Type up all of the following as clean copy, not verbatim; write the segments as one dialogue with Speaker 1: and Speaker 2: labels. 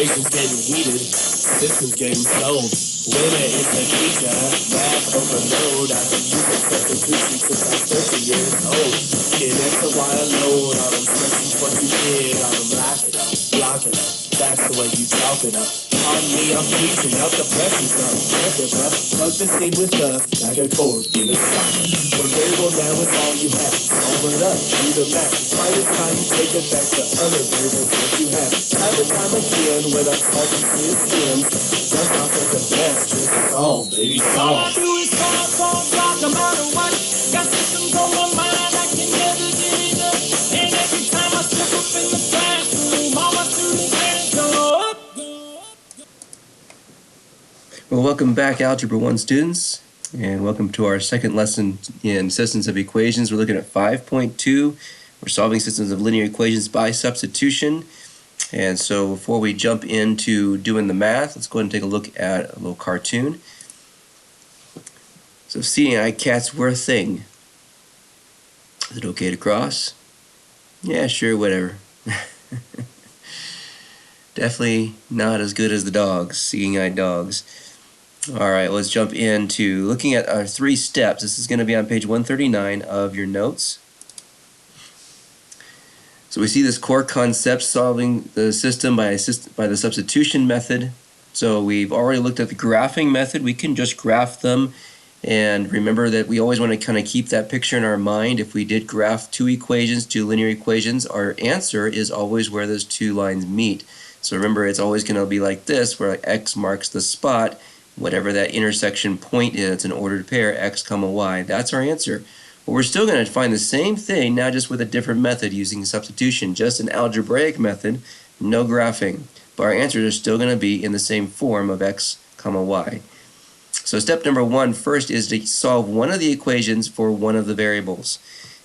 Speaker 1: equations getting heated, systems getting sold. Winner is the teacher, math overload. I've been using substitution since I was 13 years old. In X and Y alone, all them spreadsheets what you did, all them locking up, blocking up. That's the way you talk it up. On me, I'm preaching up, the pressure's up. Plug the scene with love, like a chord, give it stop. One variable now is all you have. Solve it up, do the math. By the time you take it back to other variables that you have. Time and time again, with a solving systems. Just not at the best, just solve, baby, solve.
Speaker 2: All I do is solve, no matter what. Got systems on my mind, I can never get enough. And every time I step up in the classroom, all my students hands go up.
Speaker 3: Well, welcome back, Algebra 1 students, and welcome to our second lesson in systems of equations. We're looking at 5.2. We're solving systems of linear equations by substitution. And so before we jump into doing the math, let's go ahead and take a look at a little cartoon. So seeing eye cats were a thing. Is it okay to cross? Yeah, sure, whatever. Definitely not as good as the dogs, seeing-eyed dogs. Alright, let's jump into looking at our 3 steps. This is going to be on page 139 of your notes. So we see this core concept, solving the system by the substitution method. So we've already looked at the graphing method. We can just graph them, and remember that we always want to kind of keep that picture in our mind. If we did graph 2 equations, 2 linear equations, our answer is always where those 2 lines meet. So remember, it's always going to be like this, where X marks the spot. Whatever that intersection point is, it's an ordered pair, X comma Y. That's our answer. But we're still going to find the same thing, now just with a different method using substitution, just an algebraic method, no graphing. But our answers are still going to be in the same form of X comma Y. So step number 1 first is to solve one of the equations for one of the variables.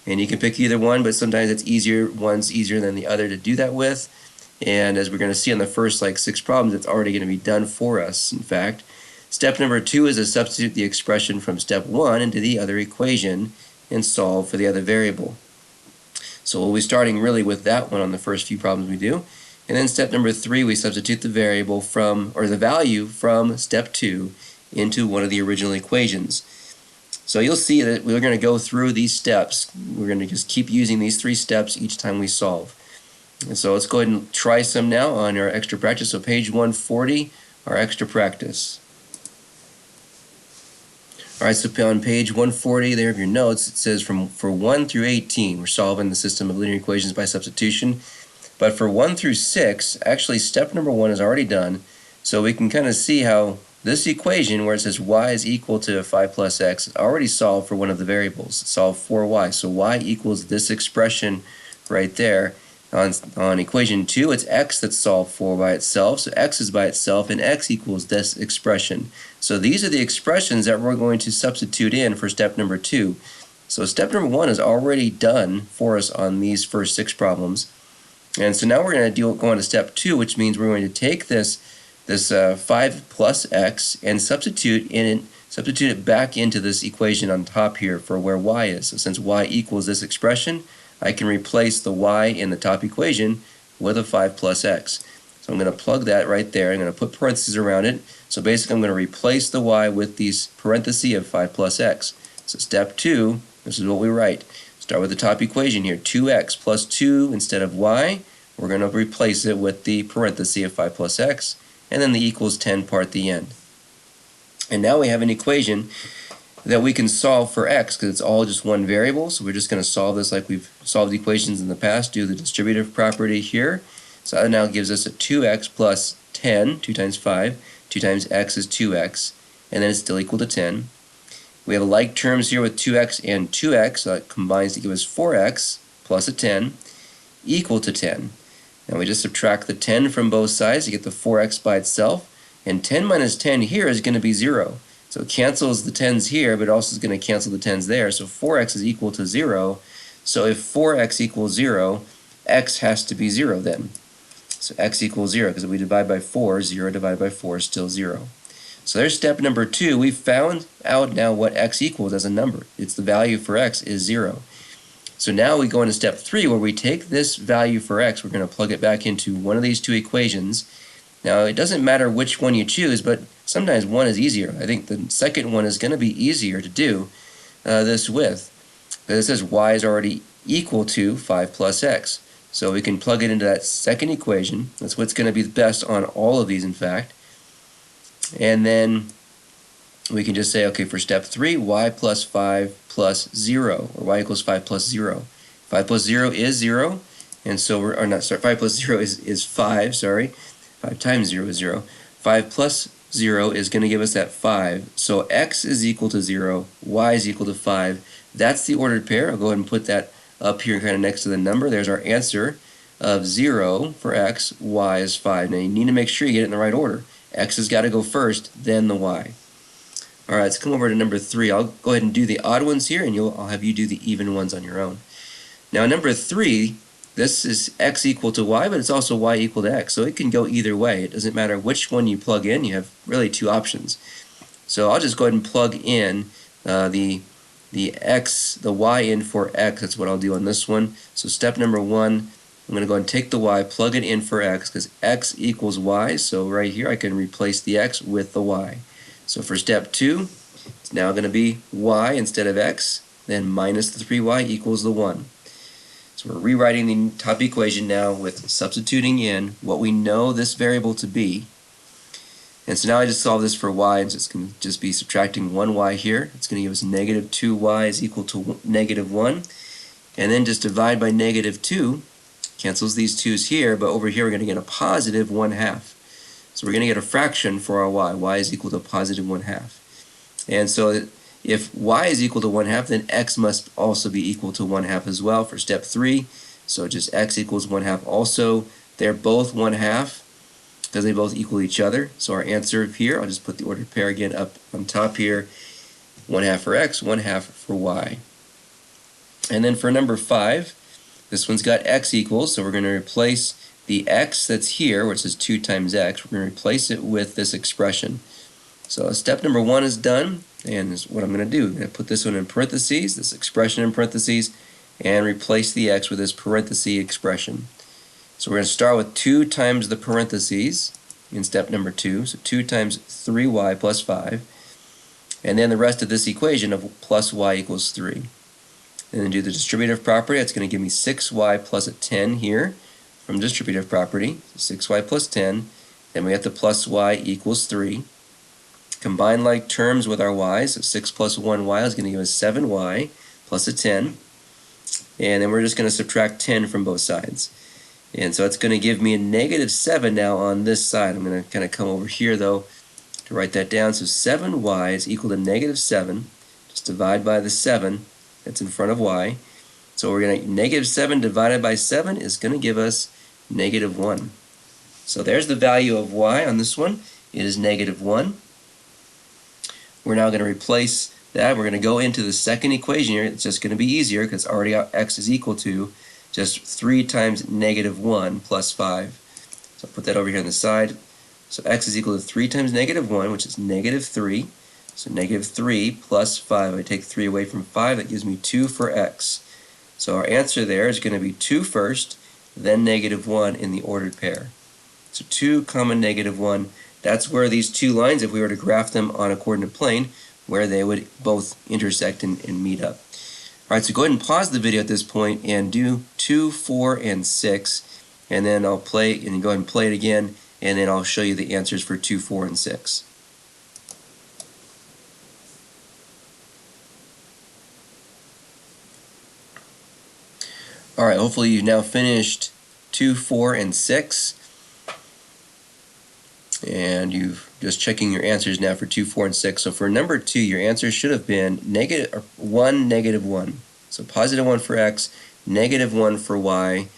Speaker 3: And you can pick either one, but sometimes it's easier, one's easier than the other to do that with. And as we're going to see on the first 6 problems, it's already going to be done for us, in fact. Step number 2 is to substitute the expression from step 1 into the other equation and solve for the other variable. So we'll be starting really with that one on the first few problems we do. And then step number 3, we substitute the variable from, or the value from step 2 into one of the original equations. So you'll see that we're going to go through these steps. We're going to just keep using these 3 steps each time we solve. And so let's go ahead and try some now on our extra practice. So page 140, our extra practice. Alright, so on page 140 there of your notes, it says for 1 through 18, we're solving the system of linear equations by substitution. But for 1 through 6, actually step number 1 is already done. So we can kind of see how this equation, where it says y is equal to 5 plus x, is already solved for one of the variables. It's solved for y. So y equals this expression right there. On equation 2, it's x that's solved for by itself, so x is by itself, and x equals this expression. So these are the expressions that we're going to substitute in for step number 2. So step number 1 is already done for us on these first 6 problems. And so now we're going to go on to step 2, which means we're going to take this 5 plus x and substitute it back into this equation on top here for where y is. So since y equals this expression, I can replace the y in the top equation with a 5 plus x. So I'm going to plug that right there. I'm going to put parentheses around it. So basically I'm going to replace the y with these parentheses of 5 plus x. So step 2, this is what we write. Start with the top equation here, 2x plus 2 instead of y. We're going to replace it with the parenthesis of 5 plus x, and then the equals 10 part at the end. And now we have an equation that we can solve for x, because it's all just one variable. So we're just going to solve this like we've solved equations in the past, do the distributive property here. So that now gives us a 2x plus 10, 2 times 5, 2 times x is 2x, and then it's still equal to 10. We have like terms here with 2x and 2x, so that combines to give us 4x plus a 10 equal to 10. Now we just subtract the 10 from both sides to get the 4x by itself, and 10 minus 10 here is going to be 0. So it cancels the 10's here, but also is going to cancel the 10's there. So 4x is equal to 0. So if 4x equals 0, x has to be 0 then. So x equals 0, because if we divide by 4, 0 divided by 4 is still 0. So there's step number 2. We've found out now what x equals as a number. It's the value for x is 0. So now we go into step 3, where we take this value for x, we're going to plug it back into one of these 2 equations, Now, it doesn't matter which one you choose, but sometimes one is easier. I think the second one is going to be easier to do this with. It says y is already equal to 5 plus x. So we can plug it into that second equation. That's what's going to be the best on all of these, in fact. And then we can just say, okay, for step 3, y plus 5 plus 0, or y equals 5 plus 0. 5 plus 0 is 0, and so we're, or not, sorry, 5 plus 0 is 5, sorry. 5 times 0 is 0. 5 plus 0 is going to give us that 5. So x is equal to 0, y is equal to 5. That's the ordered pair. I'll go ahead and put that up here kind of next to the number. There's our answer of 0 for x, y is 5. Now you need to make sure you get it in the right order. X has got to go first, then the y. Alright, let's come over to number 3. I'll go ahead and do the odd ones here, and I'll have you do the even ones on your own. Now number 3, this is x equal to y, but it's also y equal to x, so it can go either way. It doesn't matter which one you plug in, you have really two options. So I'll just go ahead and plug in the y in for x. That's what I'll do on this one. So step number 1, I'm going to go and take the y, plug it in for x, because x equals y, so right here I can replace the x with the y. So for step 2, it's now going to be y instead of x, then minus the 3y equals the 1. So we're rewriting the top equation now with substituting in what we know this variable to be. And so now I just solve this for y, and so it's going to just be subtracting 1y here. It's going to give us negative 2y is equal to negative 1. And then just divide by negative 2, cancels these 2's here, but over here we're going to get a positive 1/2. So we're going to get a fraction for our y is equal to positive 1/2. And so if y is equal to 1/2, then x must also be equal to 1/2 as well for step 3. So just x equals 1/2 also. They're both 1/2 because they both equal each other. So our answer here, I'll just put the ordered pair again up on top here. 1/2 for x, 1/2 for y. And then for number 5, this one's got x equals, so we're going to replace the x that's here, which is 2 times x, we're going to replace it with this expression. So step number 1 is done, and this is what I'm going to do. I'm going to put this one in parentheses, this expression in parentheses, and replace the x with this parenthesis expression. So we're going to start with 2 times the parentheses in step number 2, so 2 times 3y plus 5, and then the rest of this equation of plus y equals 3. And then do the distributive property. That's going to give me 6y plus a 10 here from distributive property, 6y plus 10. Then we have the plus y equals 3. Combine like terms with our y's, so 6 plus 1y is going to give us 7y plus a 10. And then we're just going to subtract 10 from both sides. And so it's going to give me a negative 7 now on this side. I'm going to kind of come over here though to write that down. So 7y is equal to negative 7. Just divide by the 7 that's in front of y. So we're going to, negative 7 divided by 7 is going to give us negative 1. So there's the value of y on this one. It is negative 1. We're now going to replace that. We're going to go into the second equation here. It's just going to be easier because already x is equal to just 3 times negative 1 plus 5. So I'll put that over here on the side. So x is equal to 3 times negative 1, which is negative 3. So negative 3 plus 5. I take 3 away from 5. That gives me 2 for x. So our answer there is going to be 2 first, then negative 1 in the ordered pair. So 2 comma negative 1. That's where these two lines, if we were to graph them on a coordinate plane, where they would both intersect and meet up. Alright, so go ahead and pause the video at this point and do 2, 4, and 6. And then I'll play, and go ahead and play it again, and then I'll show you the answers for 2, 4, and 6. Alright, hopefully you've now finished 2, 4, and 6. And you've just checking your answers now for 2, 4, and 6. So for number 2, your answer should have been 1, negative 1. So positive 1 for x, negative 1 for y.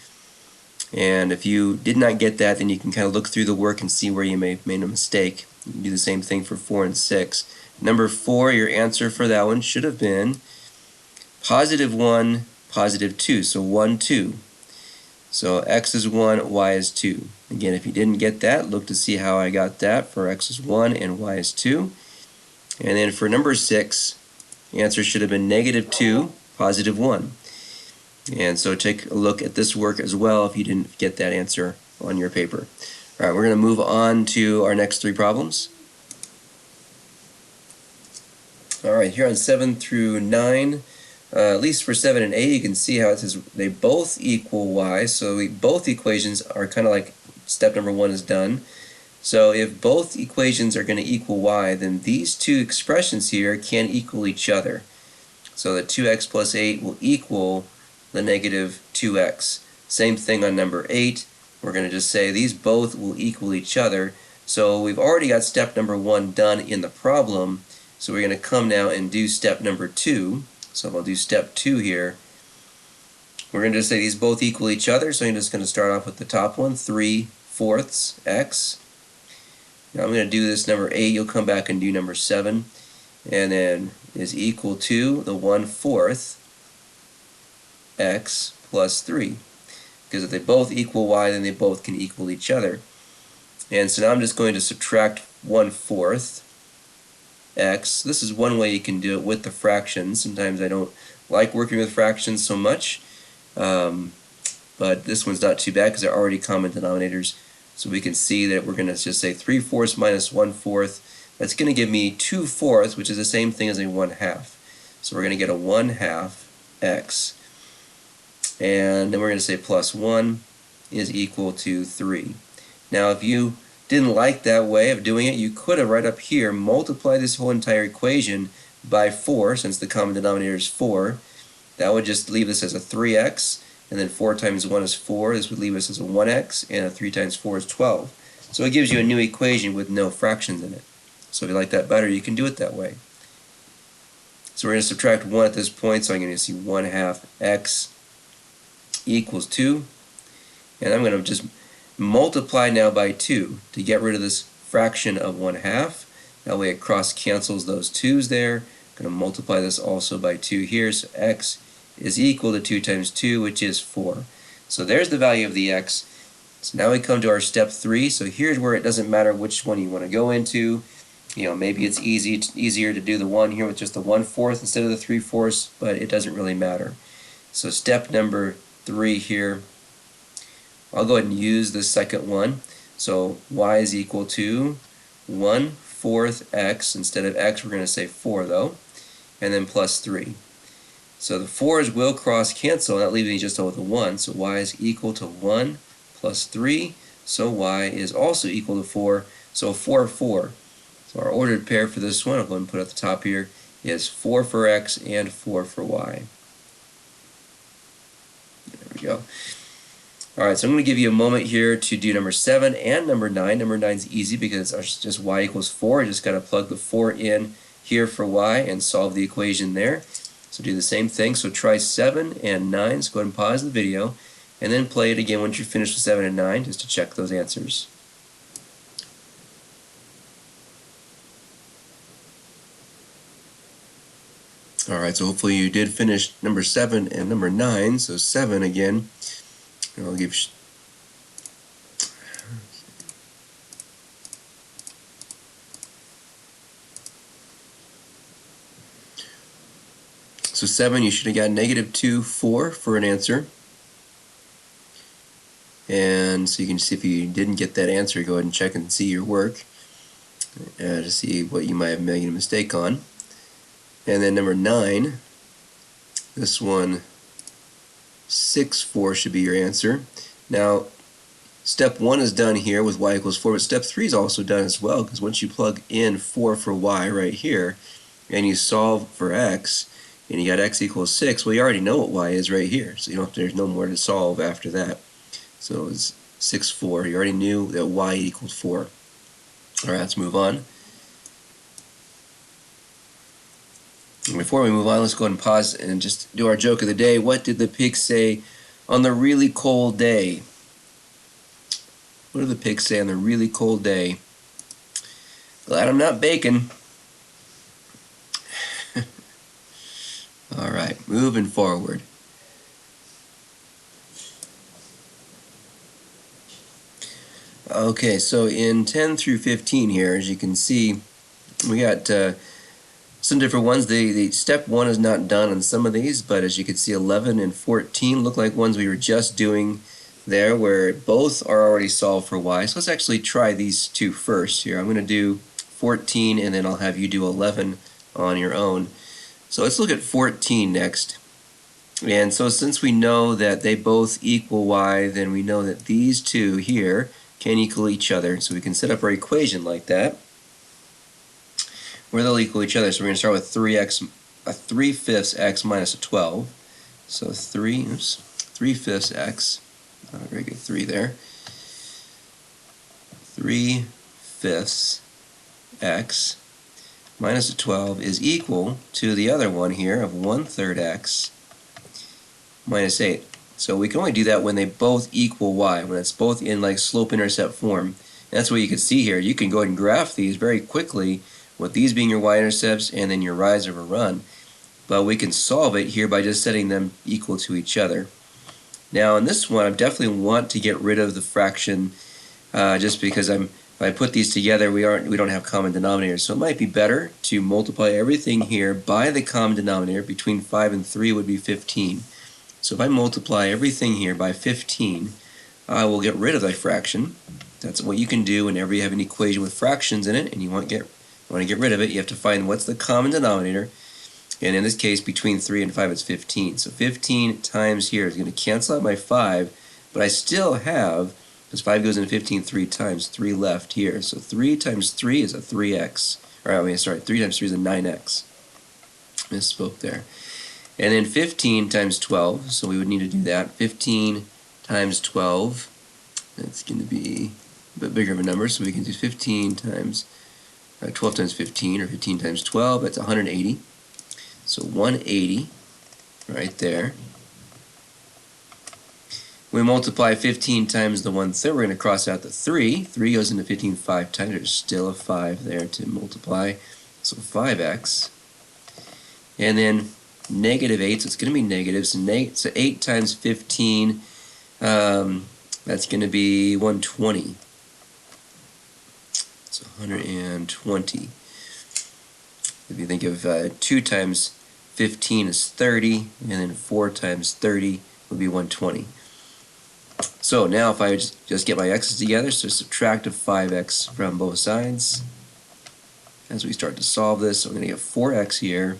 Speaker 3: And if you did not get that, then you can kind of look through the work and see where you may have made a mistake. You can do the same thing for 4 and 6. Number 4, your answer for that one should have been positive 1, positive 2. So 1, 2. So x is 1, y is 2. Again, if you didn't get that, look to see how I got that for x is 1 and y is 2. And then for number 6, the answer should have been negative 2, positive 1. And so take a look at this work as well if you didn't get that answer on your paper. All right, we're going to move on to our next three problems. All right, here on 7 through 9, at least for 7 and 8, you can see how it says they both equal y. So both equations are kind of like step number 1 is done. So if both equations are going to equal y, then these two expressions here can equal each other. So the 2x plus 8 will equal the negative 2x. Same thing on number 8. We're going to just say these both will equal each other. So we've already got step number 1 done in the problem. So we're going to come now and do step number 2. So I'll do step 2 here. We're going to just say these both equal each other. So I'm just going to start off with the top one, 3/4 x. Now I'm going to do this number 8. You'll come back and do number 7. And then is equal to the 1/4 x plus 3. Because if they both equal y, then they both can equal each other. And so now I'm just going to subtract 1/4 x. This is one way you can do it with the fractions. Sometimes I don't like working with fractions so much, but this one's not too bad because they're already common denominators. So we can see that we're going to just say 3/4 minus 1/4. That's going to give me 2/4, which is the same thing as a 1/2. So we're going to get a 1/2 x. And then we're going to say plus 1 is equal to 3. Now if you didn't like that way of doing it, you could have right up here multiplied this whole entire equation by 4, since the common denominator is 4. That would just leave this as a 3x, and then 4 times 1 is 4. This would leave us as a 1x, and a 3 times 4 is 12. So it gives you a new equation with no fractions in it. So if you like that better, you can do it that way. So we're going to subtract 1 at this point, so I'm going to see 1/2 x equals 2. And I'm going to just multiply now by 2 to get rid of this fraction of 1/2. That way it cross cancels those 2's there. I'm going to multiply this also by 2 here, so x is equal to 2 times 2, which is 4. So there's the value of the x. So now we come to our step 3. So here's where it doesn't matter which one you want to go into. You know, maybe it's easier to do the one here with just the 1/4 instead of the 3/4, but it doesn't really matter. So step number 3 here, I'll go ahead and use the second one. So y is equal to 1/4 x. Instead of x, we're going to say 4 though, and then plus 3. So the 4's will cross cancel, and that leaves me just with a 1. So y is equal to 1 plus 3. So y is also equal to 4. So 4, 4. So our ordered pair for this one, I'll go ahead and put it at the top here, is 4 for x and 4 for y. There we go. Alright, so I'm going to give you a moment here to do number 7 and number 9. Number 9 is easy because it's just y equals 4. I just got to plug the 4 in here for y and solve the equation there. So do the same thing. So try 7 and 9. So go ahead and pause the video and then play it again once you're finished with 7 and 9 just to check those answers. Alright, so hopefully you did finish number 7 and number 9. So 7 again. I'll give so 7, you should have got -2, 4 for an answer. And so you can see if you didn't get that answer, go ahead and check and see your work to see what you might have made a mistake on. And then number 9, this one, 6/4 should be your answer. Now, step 1 is done here with y equals 4, but step 3 is also done as well, because once you plug in 4 for y right here, and you solve for x, and you got x equals 6, well, you already know what y is right here, so you don't have to, there's no more to solve after that. So it's 6/4. You already knew that y equals 4. Alright, let's move on. Before we move on, let's go ahead and pause and just do our joke of the day. What did the pig say on the really cold day? What did the pig say on the really cold day? Glad I'm not bacon. Alright, moving forward. Okay, so in 10 through 15 here, as you can see, we got some different ones. The step 1 is not done on some of these, but as you can see, 11 and 14 look like ones we were just doing there where both are already solved for y. So let's actually try these two first here. I'm going to do 14 and then I'll have you do 11 on your own. So let's look at 14 next. And so since we know that they both equal y, then we know that these two here can equal each other. So we can set up our equation like that, where they'll equal each other. So we're going to start with 3/5 x minus a 12. So 3/5 x, not a very good 3 there. 3/5 x minus a 12 is equal to the other one here of 1/3 x minus 8. So we can only do that when they both equal y, when it's both in like slope-intercept form. And that's what you can see here. You can go ahead and graph these very quickly with these being your y-intercepts and then your rise over run. But we can solve it here by just setting them equal to each other. Now in this one I definitely want to get rid of the fraction just because if I put these together we don't have common denominators. So it might be better to multiply everything here by the common denominator. Between 5 and 3 would be 15. So if I multiply everything here by 15, I will get rid of the fraction. That's what you can do whenever you have an equation with fractions in it and you want to get rid of it. You have to find what's the common denominator. And in this case, between 3 and 5, it's 15. So 15 times here is going to cancel out my 5, but I still have, because 5 goes into 15 3 times, 3 left here. So 3 times 3 is a 3x. Or I mean, sorry, 3 times 3 is a 9x. Misspoke there. And then 15 times 12, so we would need to do that. 15 times 12, that's going to be a bit bigger of a number, so we can do 15 times 12 times 15, or 15 times 12, that's 180. So 180 right there. We multiply 15 times the 1/3, we're going to cross out the 3. 3 goes into 15 5 times, there's still a 5 there to multiply. So 5x. And then -8, so it's going to be negative. So 8 times 15, that's going to be 120. So 120. If you think of 2 times 15 is 30, and then 4 times 30 would be 120. So now if I just get my x's together, so subtract a 5x from both sides. As we start to solve this, so I'm going to get 4x here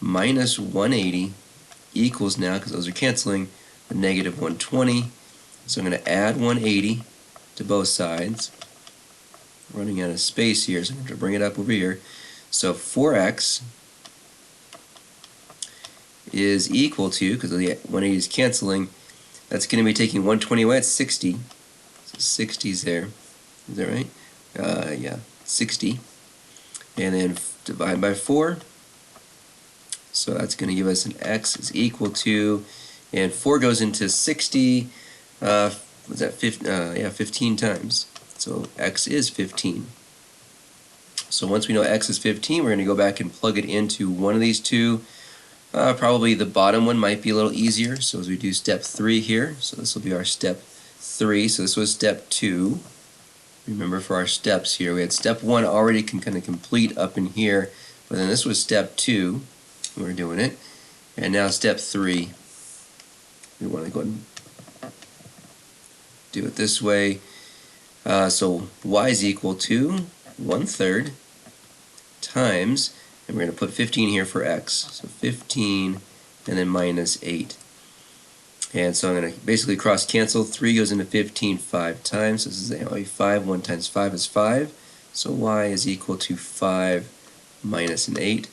Speaker 3: minus 180 equals now, because those are canceling, a negative 120. So I'm going to add 180 to both sides. Running out of space here, so I'm going to bring it up over here. So 4x is equal to, because the 180 is canceling, that's going to be taking 120 away, it's 60. So 60 is there. Is that right? Yeah, 60. And then divide by 4. So that's going to give us an x is equal to, and 4 goes into 60, was that 15 times. So x is 15. So once we know x is 15, we're going to go back and plug it into one of these two. Probably the bottom one might be a little easier. So as we do step 3 here, so this will be our step 3. So this was step 2. Remember, for our steps here, we had step 1 already kind of complete up in here, but then this was step 2. We're doing it. And now step 3. We want to go ahead and do it this way. So y is equal to 1/3 times, and we're going to put 15 here for x. So 15 and then minus 8. And so I'm going to basically cross cancel. 3 goes into 15 5 times. So this is 5. 1 times 5 is 5. So y is equal to 5 minus an 8.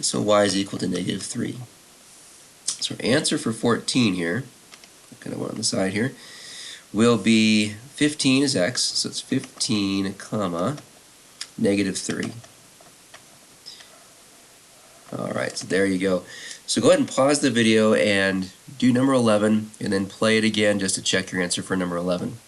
Speaker 3: So y is equal to negative 3. So our answer for 14 here, kind of one on the side here, will be 15 is x, so it's 15 comma negative 3. Alright, so there you go. So go ahead and pause the video and do number 11, and then play it again just to check your answer for number 11.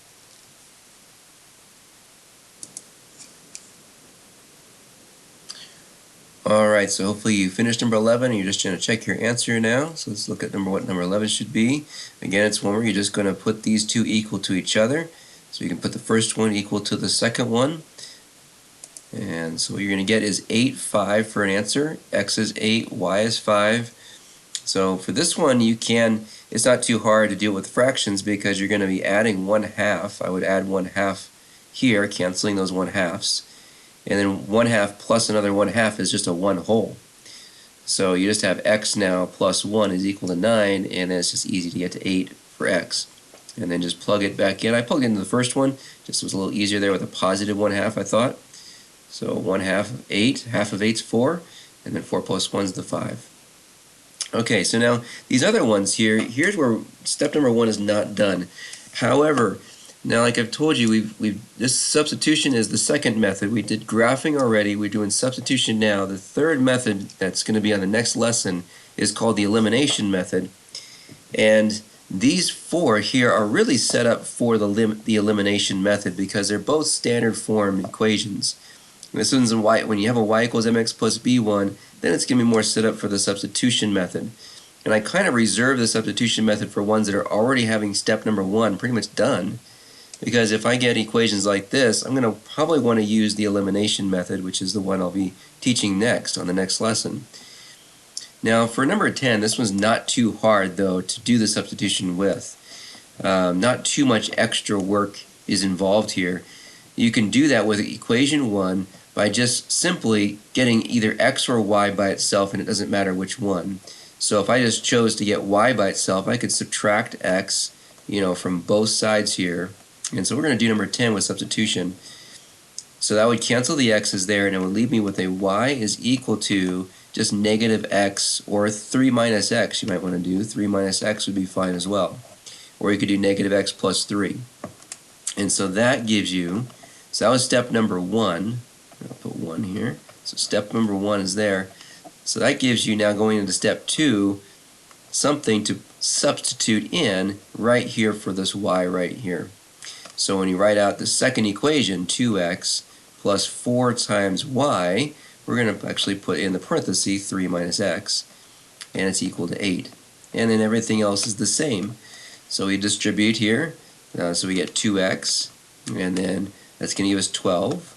Speaker 3: Alright, so hopefully you finished number 11 and you're just going to check your answer now. So let's look at what number 11 should be. Again, it's one where you're just going to put these two equal to each other. So you can put the first one equal to the second one. And so what you're going to get is 8, 5 for an answer. X is 8, Y is 5. So for this one, you can it's not too hard to deal with fractions because you're going to be adding 1/2. I would add 1/2 here, canceling those 1/2s. And then 1/2 plus another 1/2 is just a 1 whole. So you just have x now plus 1 is equal to 9, and it's just easy to get to 8 for x. And then just plug it back in. I plugged into the first one, just was a little easier there with a positive 1/2, I thought. So 1/2 of 8, half of 8 is 4, and then 4 plus 1 is the 5. Okay, so now these other ones here, here's where step number 1 is not done. However, now like I've told you, this substitution is the second method. We did graphing already, we're doing substitution now. The third method that's going to be on the next lesson is called the elimination method. And these 4 here are really set up for the elimination method because they're both standard form equations. And this one's when you have a y equals mx plus b1, then it's going to be more set up for the substitution method. And I kind of reserve the substitution method for ones that are already having step number 1 pretty much done. Because if I get equations like this, I'm going to probably want to use the elimination method, which is the one I'll be teaching next on the next lesson. Now for number 10, this one's not too hard though to do the substitution with. Not too much extra work is involved here. You can do that with equation 1 by just simply getting either x or y by itself, and it doesn't matter which one. So if I just chose to get y by itself, I could subtract x, from both sides here. And so we're going to do number 10 with substitution. So that would cancel the x's there, and it would leave me with a y is equal to just negative x, or 3 minus x you might want to do. 3 minus x would be fine as well. Or you could do negative x plus 3. And so that gives you, so that was step number 1. I'll put 1 here. So step number 1 is there. So that gives you, now going into step 2, something to substitute in right here for this y right here. So when you write out the second equation, 2x plus 4 times y, we're going to actually put in the parenthesis 3 minus x, and it's equal to 8. And then everything else is the same. So we distribute here, so we get 2x, and then that's going to give us 12.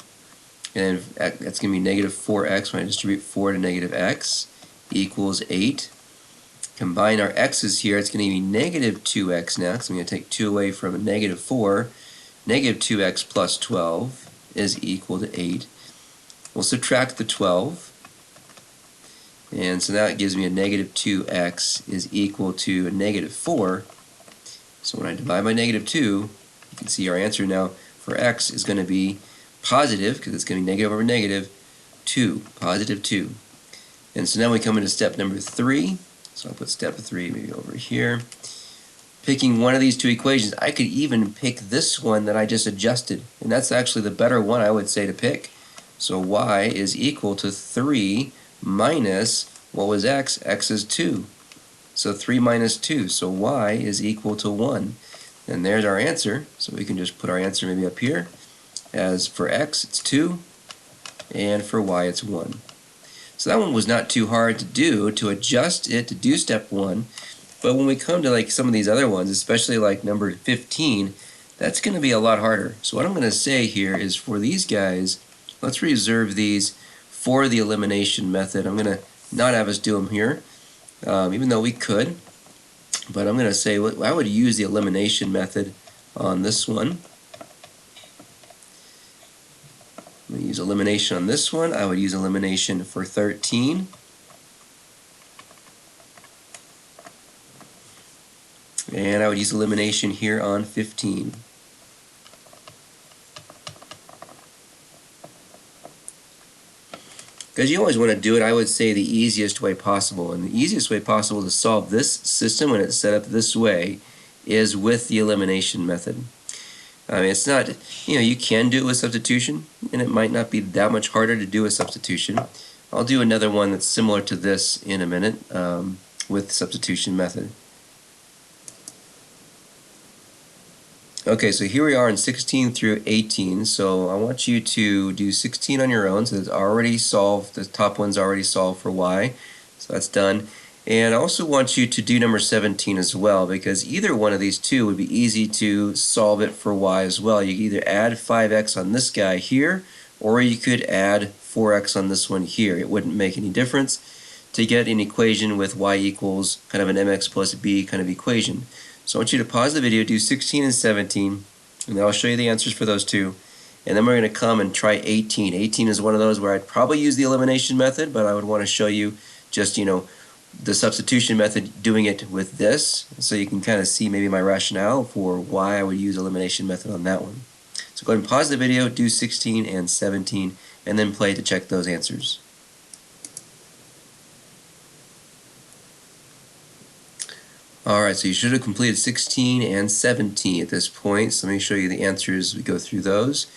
Speaker 3: And that's going to be negative 4x when I distribute 4 to negative x equals 8. Combine our x's here, it's going to be negative 2x now, so I'm going to take 2 away from a negative 4. Negative 2x plus 12 is equal to 8. We'll subtract the 12, and so now it gives me a negative 2x is equal to a negative 4. So when I divide by negative 2, you can see our answer now for x is going to be positive, because it's going to be negative over negative, 2, positive 2. And so now we come into step number 3. So I'll put step 3 maybe over here. Picking one of these two equations, I could even pick this one that I just adjusted, and that's actually the better one I would say to pick. So y is equal to 3 minus, what was x? X is 2. So 3 minus 2, so y is equal to 1. And there's our answer, so we can just put our answer maybe up here. As for x, it's 2, and for y, it's 1. So that one was not too hard to do, to adjust it to do step 1. But when we come to like some of these other ones, especially like number 15, that's going to be a lot harder. So what I'm going to say here is for these guys, let's reserve these for the elimination method. I'm going to not have us do them here, even though we could. But I'm going to say I would use the elimination method on this one. I'm going to use elimination on this one. I would use elimination for 13. And I would use elimination here on 15. Because you always want to do it, I would say, the easiest way possible. And the easiest way possible to solve this system when it's set up this way is with the elimination method. I mean, it's not, you can do it with substitution, and it might not be that much harder to do a substitution. I'll do another one that's similar to this in a minute with the substitution method. Okay, so here we are in 16 through 18, so I want you to do 16 on your own, so it's already solved, the top one's already solved for y, so that's done. And I also want you to do number 17 as well, because either one of these two would be easy to solve it for y as well. You could either add 5x on this guy here, or you could add 4x on this one here. It wouldn't make any difference. to get an equation with y equals kind of an mx plus b kind of equation. So I want you to pause the video, do 16 and 17, and then I'll show you the answers for those two. And then we're going to come and try 18. 18 is one of those where I'd probably use the elimination method, but I would want to show you just, the substitution method doing it with this, so you can kind of see maybe my rationale for why I would use elimination method on that one. So go ahead and pause the video, do 16 and 17, and then play to check those answers. Alright, so you should have completed 16 and 17 at this point, so let me show you the answers as we go through those.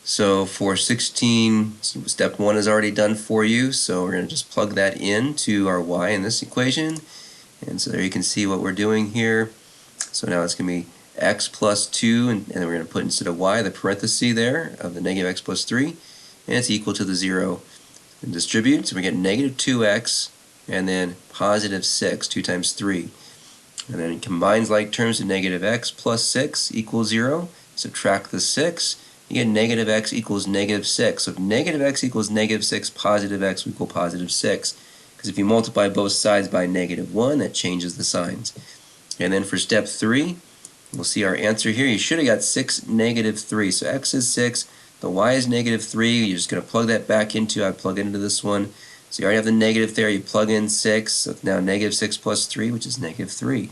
Speaker 3: So for 16, step 1 is already done for you, so we're going to just plug that in to our y in this equation. And so there you can see what we're doing here. So now it's going to be x plus 2, and then we're going to put instead of y the parenthesis there of the negative x plus 3, and it's equal to the 0. And distribute, so we get negative 2x, and then positive 6, 2 times 3. And then it combines like terms to negative x plus 6 equals 0. Subtract the 6. You get negative x equals negative 6. So if negative x equals negative 6, positive x will equal positive 6. Because if you multiply both sides by negative 1, that changes the signs. And then for step 3, we'll see our answer here. You should have got 6, negative 3. So x is 6, the y is negative 3. You're just going to plug that back into, I plug it into this one. So you already have the negative there. You plug in 6. So now negative 6 plus 3, which is negative 3.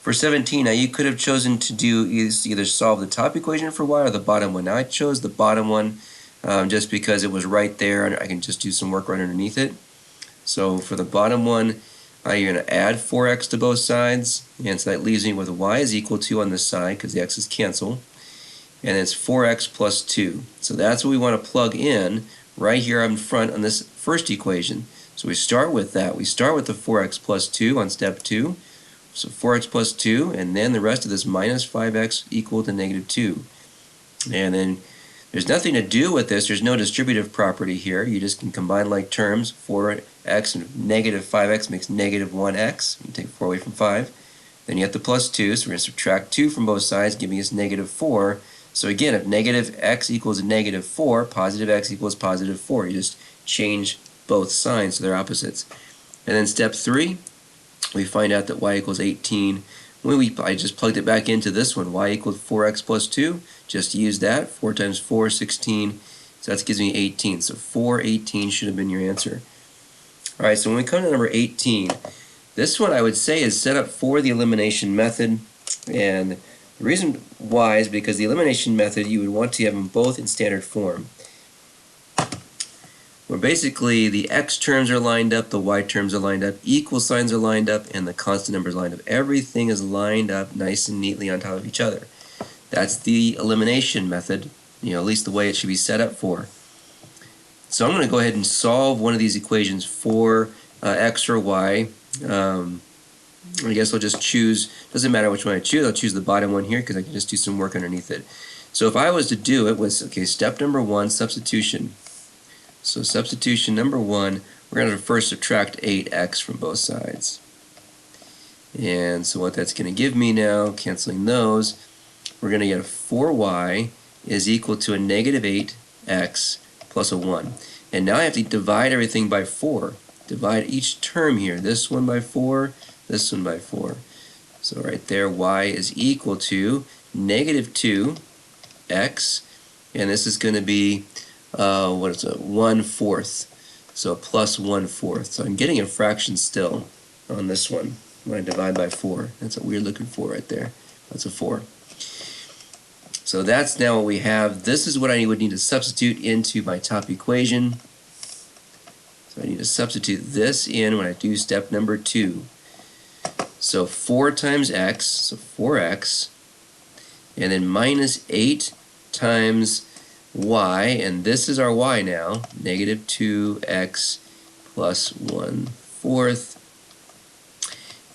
Speaker 3: For 17, now you could have chosen to do either solve the top equation for y or the bottom one. Now I chose the bottom one just because it was right there and I can just do some work right underneath it. So for the bottom one, you're going to add 4x to both sides, and so that leaves me with y is equal to on this side because the x's cancel, and it's 4x plus 2. So that's what we want to plug in right here in front on this first equation. So we start with that. We start with the 4x plus 2 on step 2. So 4x plus 2, and then the rest of this minus 5x equal to negative 2. And then there's nothing to do with this. There's no distributive property here. You just can combine like terms. 4x and negative 5x makes negative 1x. You take 4 away from 5. Then you have the plus 2, so we're going to subtract 2 from both sides, giving us negative 4. So again, if negative x equals negative 4, positive x equals positive 4. You just change both signs so they're opposites. And then step 3, we find out that y equals 18. I just plugged it back into this one. Y equals 4x plus 2. Just use that. 4 times 4, 16. So that gives me 18. So 4, 18 should have been your answer. Alright, so when we come to number 18, this one I would say is set up for the elimination method. And the reason why is because the elimination method, you would want to have them both in standard form, where basically the x terms are lined up, the y terms are lined up, equal signs are lined up, and the constant numbers lined up. Everything is lined up nice and neatly on top of each other. That's the elimination method, at least the way it should be set up for. So I'm going to go ahead and solve one of these equations for x or y. I guess I'll just choose, doesn't matter which one I choose, I'll choose the bottom one here because I can just do some work underneath it. So if I was to do it with, step number 1, substitution. So substitution number 1, we're going to first subtract 8x from both sides. And so what that's going to give me now, canceling those, we're going to get a 4y is equal to a negative 8x plus a 1. And now I have to divide everything by 4. Divide each term here, this one by 4, this one by 4. So right there, y is equal to negative 2x, and this is going to be 1/4, so plus 1/4. So I'm getting a fraction still on this one when I divide by 4. That's what we're looking for right there. That's a 4. So that's now what we have. This is what I would need to substitute into my top equation. So I need to substitute this in when I do step number 2. So 4 times x, so 4x, and then minus 8 times y, and this is our y now, negative 2x plus 1/4,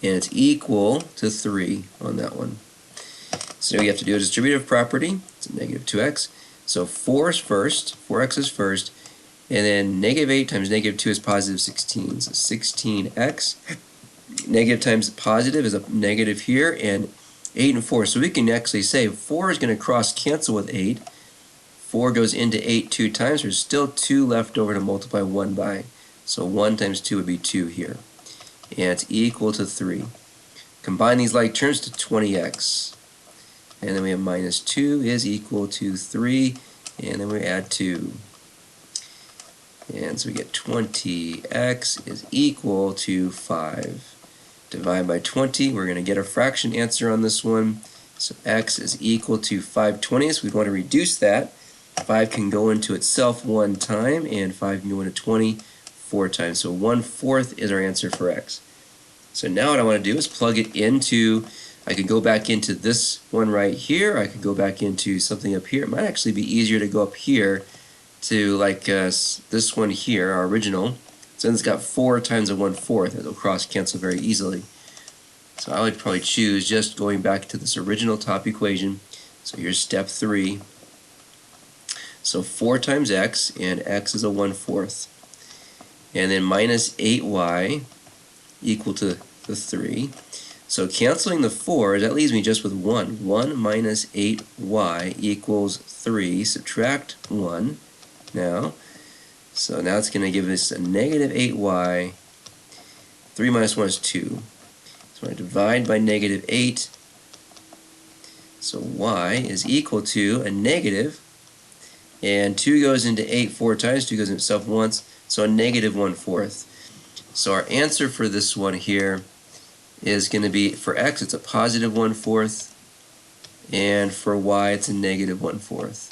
Speaker 3: and it's equal to 3 on that one. So you have to do a distributive property. It's a negative 2x. So 4 is first, 4x is first, and then negative 8 times negative 2 is positive 16. So 16x. Negative times positive is a negative here, and 8 and 4. So we can actually say 4 is going to cross cancel with 8. 4 goes into 8 2 times. There's still 2 left over to multiply 1 by. So 1 times 2 would be 2 here. And it's equal to 3. Combine these like terms to 20x. And then we have minus 2 is equal to 3. And then we add 2. And so we get 20x is equal to 5. Divide by 20. We're going to get a fraction answer on this one. So x is equal to 5/20. We'd want to reduce that. 5 can go into itself 1 time, and 5 can go into 20 4 times. So 1/4 is our answer for x. So now what I want to do is plug it into, I could go back into this one right here. I could go back into something up here. It might actually be easier to go up here to like this one here, our original. So it's got 4 times a 1/4. It'll cross cancel very easily. So I would probably choose just going back to this original top equation. So here's step 3. So 4 times x, and x is a 1/4. And then minus 8y equal to the 3. So canceling the 4, that leaves me just with 1. 1 minus 8y equals 3. Subtract 1 now. So now it's going to give us a negative 8y. 3 minus 1 is 2. So I divide by negative 8. So y is equal to a negative. And 2 goes into 8 4 times. 2 goes into itself once. So a negative 1/4. So our answer for this one here is going to be, for x it's a positive 1/4. And for y it's a negative 1/4.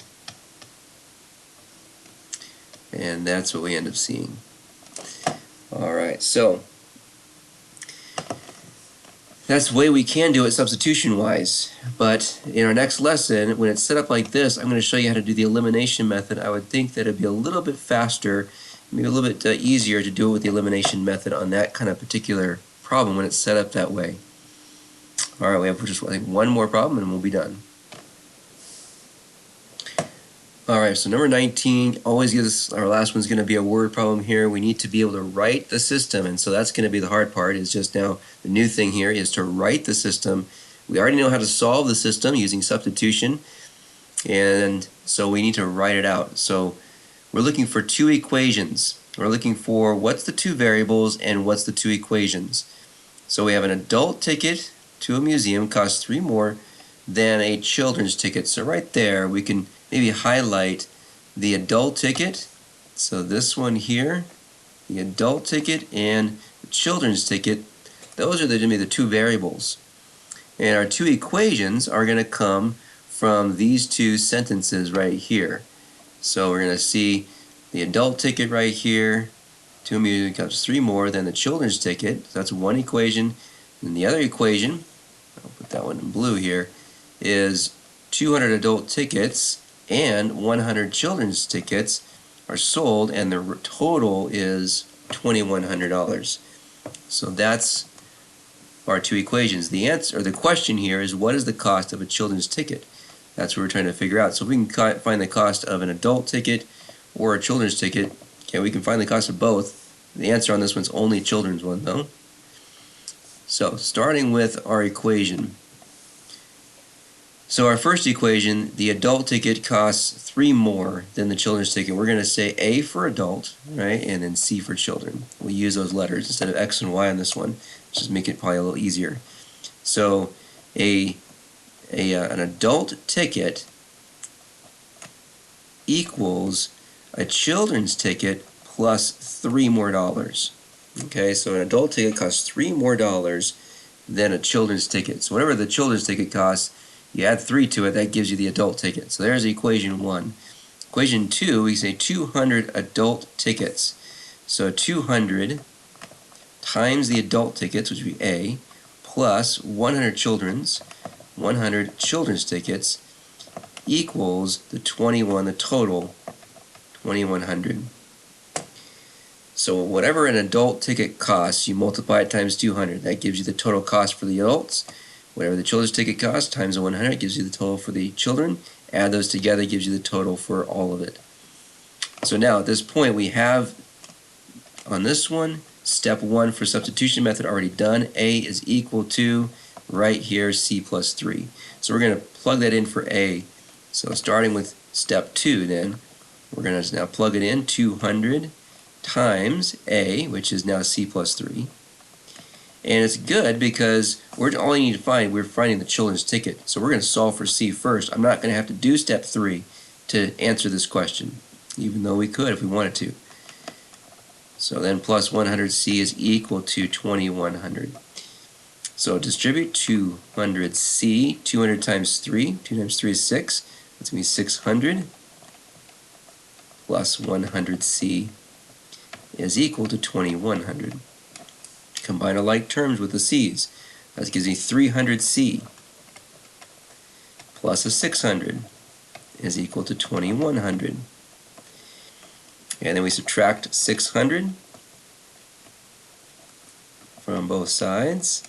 Speaker 3: And that's what we end up seeing. Alright, so that's the way we can do it substitution-wise. But in our next lesson, when it's set up like this, I'm going to show you how to do the elimination method. I would think that it'd be a little bit faster, maybe a little bit easier to do it with the elimination method on that kind of particular problem when it's set up that way. Alright, we have just I think one more problem and we'll be done. Alright, so number 19 always gives us, our last one's going to be a word problem here. We need to be able to write the system, and so that's going to be the hard part. Is just now the new thing here is to write the system. We already know how to solve the system using substitution, and so we need to write it out. So we're looking for 2 equations. We're looking for what's the 2 variables and what's the 2 equations. So we have an adult ticket to a museum costs 3 more than a children's ticket. So right there we can maybe highlight the adult ticket. So this one here, the adult ticket and the children's ticket, those are going to be the 2 variables. And our 2 equations are going to come from these 2 sentences right here. So we're going to see the adult ticket right here, to a museum costs 3 more than the children's ticket. So that's one equation. And the other equation, I'll put that one in blue here, is 200 adult tickets and 100 children's tickets are sold, and the total is $2,100. So that's our 2 equations. The answer, or the question here, is what is the cost of a children's ticket? That's what we're trying to figure out. So if we can find the cost of an adult ticket or a children's ticket, okay, we can find the cost of both. The answer on this one's only children's one though. So starting with our equation. So our first equation, the adult ticket costs 3 more than the children's ticket. We're going to say A for adult, right, and then C for children. We'll use those letters instead of X and Y on this one, just make it probably a little easier. So an adult ticket equals a children's ticket plus $3 more. Okay, so an adult ticket costs $3 more than a children's ticket. So whatever the children's ticket costs, you add 3 to it, that gives you the adult ticket. So there's equation 1. Equation 2, we say 200 adult tickets. So 200 times the adult tickets, which would be A, plus 100 children's tickets equals the total 2,100. So whatever an adult ticket costs, you multiply it times 200. That gives you the total cost for the adults. Whatever the children's ticket costs times the 100 gives you the total for the children. Add those together gives you the total for all of it. So now at this point we have on this one step 1 for substitution method already done. A is equal to right here C plus 3. So we're going to plug that in for A. So starting with step 2 then, we're going to now plug it in. 200 times A, which is now C plus 3. And it's good because all you need to find, we're finding the children's ticket. So we're going to solve for C first. I'm not going to have to do step 3 to answer this question, even though we could if we wanted to. So then plus 100C is equal to 2100. So distribute 200C, 200 times 3, 2 times 3 is 6. That's going to be 600 plus 100C is equal to 2100. Combine alike terms with the C's. That gives me 300C plus a 600 is equal to 2100. And then we subtract 600 from both sides.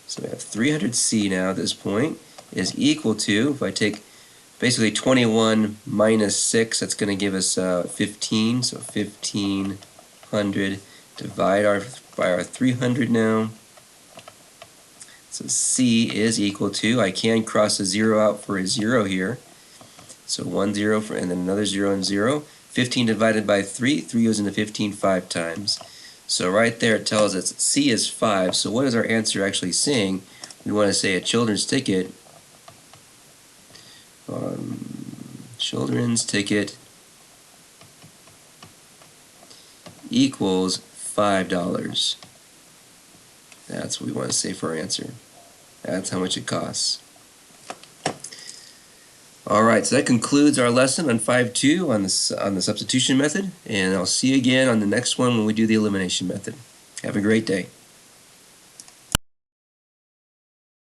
Speaker 3: So we have 300C now at this point is equal to, if I take basically 21 minus 6, that's going to give us 15. So 1500 divide by our 300 now. So C is equal to, I can cross a 0 out for a 0 here. So 1 0 and then another 0 and 0. 15 divided by 3, 3 goes into 15 5 times. So right there it tells us C is 5. So what is our answer actually saying? We want to say a children's ticket. Children's ticket equals $5. That's what we want to say for our answer. That's how much it costs. Alright, so that concludes our lesson on 5.2 on the substitution method, and I'll see you again on the next one when we do the elimination method. Have a great day.